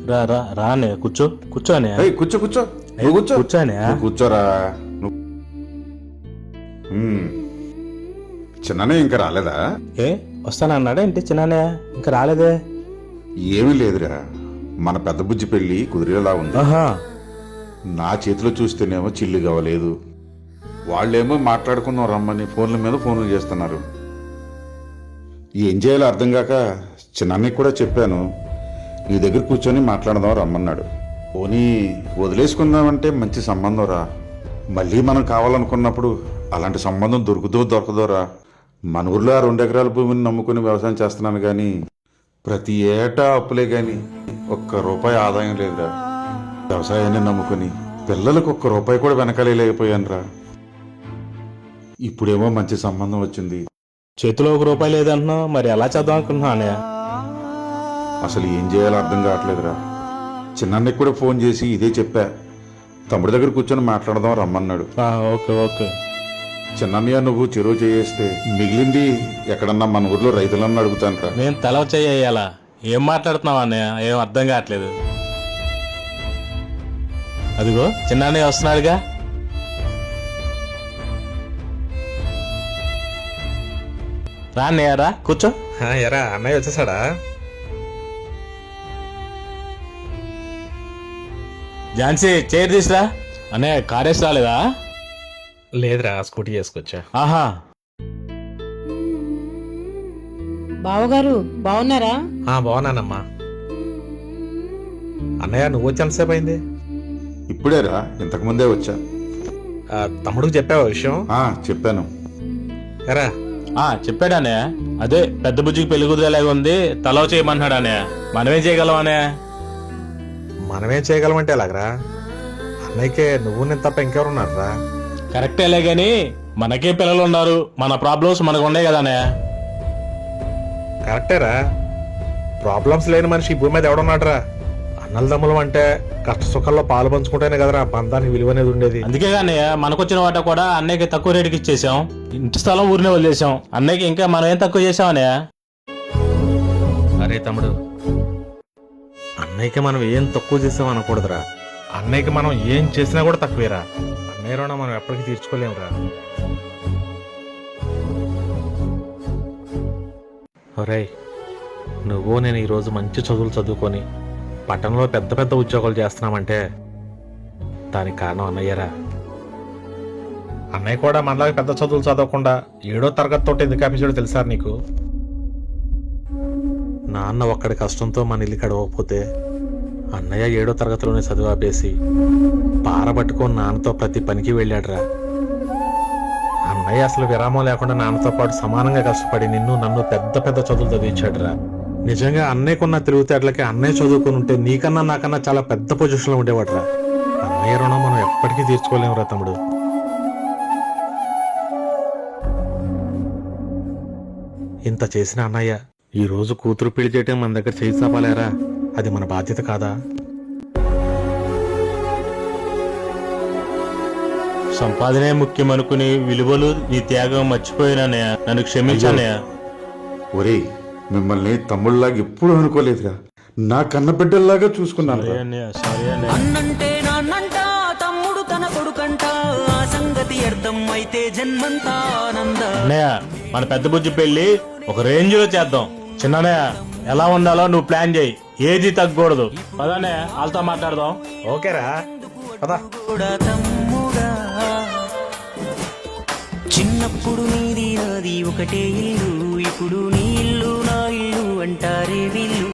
రా రా రానే కూర్చో కూర్చోనే కూర్చో కూర్చో నువ్వు కూర్చో కూర్చోనే నువ్వు కూర్చోరా చిన్ననే ఇంకా రాలేదా? ఏ వస్తానన్నాడా ఏంటి చిన్ననే ఇంకా రాలేదే? ఏమీ లేదురా, మన పెద్ద బుజ్జి పెళ్లి కుదిరేలా ఉంది. ఆహా నా చేతిలో చూస్తేనేమో చిల్లు కావలేదు, వాళ్ళేమో మాట్లాడుకుందాం రమ్మని ఫోన్ల మీద ఫోన్లు చేస్తున్నారు. ఏం చేయాలో అర్థం కాక చిన్నన్నకి కూడా చెప్పాను, నీ దగ్గర కూర్చొని మాట్లాడదాం రమ్మన్నాడు. పోనీ వదిలేసుకుందామంటే మంచి సంబంధం రా, మళ్ళీ మనం కావాలనుకున్నప్పుడు అలాంటి సంబంధం దొరకదోరా. మన ఊర్లో 2 ఎకరాల భూమిని నమ్ముకుని వ్యవసాయం చేస్తున్నాను కానీ ప్రతి ఏటా అప్పులే కానీ ₹1 ఆదాయం లేదురా. వ్యవసాయాన్ని నమ్ముకుని పిల్లలకు ₹1 కూడా వెనకాలేకపోయాను రా. ఇప్పుడేమో మంచి సంబంధం వచ్చింది, చేతిలో ₹1 లేదంటున్నావు, మరి ఎలా చేద్దాం అనుకుంటున్నావు అన్నయ్య? అసలు ఏం చేయాలో అర్థం కావట్లేదురా. చిన్నన్నకి కూడా ఫోన్ చేసి ఇదే చెప్పా, తమ్ముడి దగ్గర కూర్చొని మాట్లాడదాం రమ్మన్నాడు. Okay okay. చిన్నన్నయ్య నువ్వు చెరువు చేస్తే మిగిలింది ఎక్కడన్నా మన ఊర్లో రైతులన్నా అడుగుతాను రా. నేను తల చేయాలా? ఏం మాట్లాడుతున్నావు అన్నయ్య? ఏం అర్థం కావట్లేదు. అదిగో చిన్నన్నయ్య వస్తున్నాడుగా. రా అన్నయ్య రా కూర్చో. ఎరా అన్నయ్య వచ్చేసాడా? ఝాన్సీ చైర్ తీసురా. అన్నయ్య కారేసి రాలేదా? లేదురా, స్కూటీ చేసుకొచ్చా. ఆహా బావగారు బాగున్నారా? బాగున్నానమ్మా. అన్నయ్య నువ్వు వచ్చి ఎంతసేపు అయింది? ఇప్పుడేరా, ఇంతకు ముందే వచ్చా. తమ్ముడికి చెప్పావా విషయం? చెప్పాను. ఎరా చెప్పాడు అన్నయ్య. అదే పెద్ద బుజ్జికి పెళ్లి కుదిరేలాగా ఉంది, తలవ చేయమన్నాడు అన్నయ్య. మనమేం చేయగలం అన్నయ్య? మనమేం చేయగలమంటే ఎలాగరా? అన్నయ్యకే నువ్వు నేను తప్ప ఇంకెవరున్నారా? కరెక్టేలే గాని మనకే పిల్లలు ఉన్నారు, మన ప్రాబ్లమ్స్ మనకు ఉన్నాయి కదా అన్నయ్య. కరెక్టేరా, ప్రాబ్లమ్స్ లేని మనిషి ఈ భూమి మీద ఎవడున్నాడురా? అన్నలదమ్ములం అంటే కష్ట సుఖాల్లో పాలు పంచుకుంటేనే కదరా బంధానికి విలువ అనేది ఉండేది. అందుకే అన్నయ్య మనకొచ్చిన వాట కూడా అన్నయ్యకి తక్కువ రేటుకి ఇచ్చేసాం, ఇంటి స్థలం ఊరినే వదిలేసాం. అన్నయ్యకి ఇంకా మనం ఏం తక్కువ చేసాం అన్నయ్య? అరే తమ్ముడు, అన్నయ్యకి మనం ఏం తక్కువ చేసాం అనకూడదురా. అన్నయ్యకి మనం ఏం చేసినా కూడా తక్కువేరా. అన్నయ్య రుణం మనం ఎప్పటికీ తీర్చుకోలేమురా. ఒరేయ్, నువ్వు నేను ఈరోజు మంచి చదువులు చదువుకొని పట్టణంలో పెద్ద పెద్ద ఉద్యోగాలు చేస్తున్నామంటే దానికి కారణం అన్నయ్యరా. అన్నయ్య కూడా మనలాగా పెద్ద చదువులు చదవకుండా 7వ తరగతి తోటి ఎందుకు ఆపించాడో తెలుసా నీకు? నాన్న ఒక్కడి కష్టంతో మన ఇల్లు గడవకపోతే అన్నయ్య 7వ తరగతిలోనే చదువు ఆపేసి పారబట్టుకొని నాన్నతో ప్రతి పనికి వెళ్ళాడురా. అన్నయ్య అసలు విరామం లేకుండా నాన్నతో పాటు సమానంగా కష్టపడి నిన్ను నన్ను పెద్ద పెద్ద చదువులు చదివించాడురా. నిజంగా అన్నయ్యకున్న తెలివితేటలకి అన్నయ్య చదువుకుని ఉంటే నీకన్నా నాకన్నా చాలా పెద్ద పొజిషన్లో ఉండేవాడురా. అన్నయ్య రుణం మనం ఎప్పటికీ తీర్చుకోలేమురా తమ్ముడు. ఇంత చేసిన అన్నయ్య ఈ రోజు కూతురు పెళ్లి చేయటం మన దగ్గర చేయి చాపాలేరా? అది మన బాధ్యత కాదా? సంపాదనే ముఖ్యం అనుకుని విలువలు నీ త్యాగం మర్చిపోయినానయ్య, నన్ను క్షమించానయ్య. ఒరేయ్, మిమ్మల్ని తమ్ముళ్ళలాగా ఎప్పుడు అనుకోలేదురా, నా కన్న బిడ్డల్లాగా చూసుకున్నాను. అన్నంటే నాన్నంట, తమ్ముడు తన కొడుకంట, ఆ సంగతి అర్థం అయితే జన్మంతా ఆనంద. అన్నయ్య మన పెద్ద బుజ్జి పెళ్లి ఒక రేంజ్ లో చేద్దాం. చిన్నయ్య ఎలా ఉండాలో నువ్వు ప్లాన్ చేయి, ఏది తగ్గకూడదు. పదనే వాళ్ళతో మాట్లాడదాం. ఓకేరా పద. చిన్నప్పుడు నీది నాది ఒకటే ఇల్లు, ఇప్పుడు నీ ఇల్లు నా ఇల్లు అంటారే వీళ్ళు.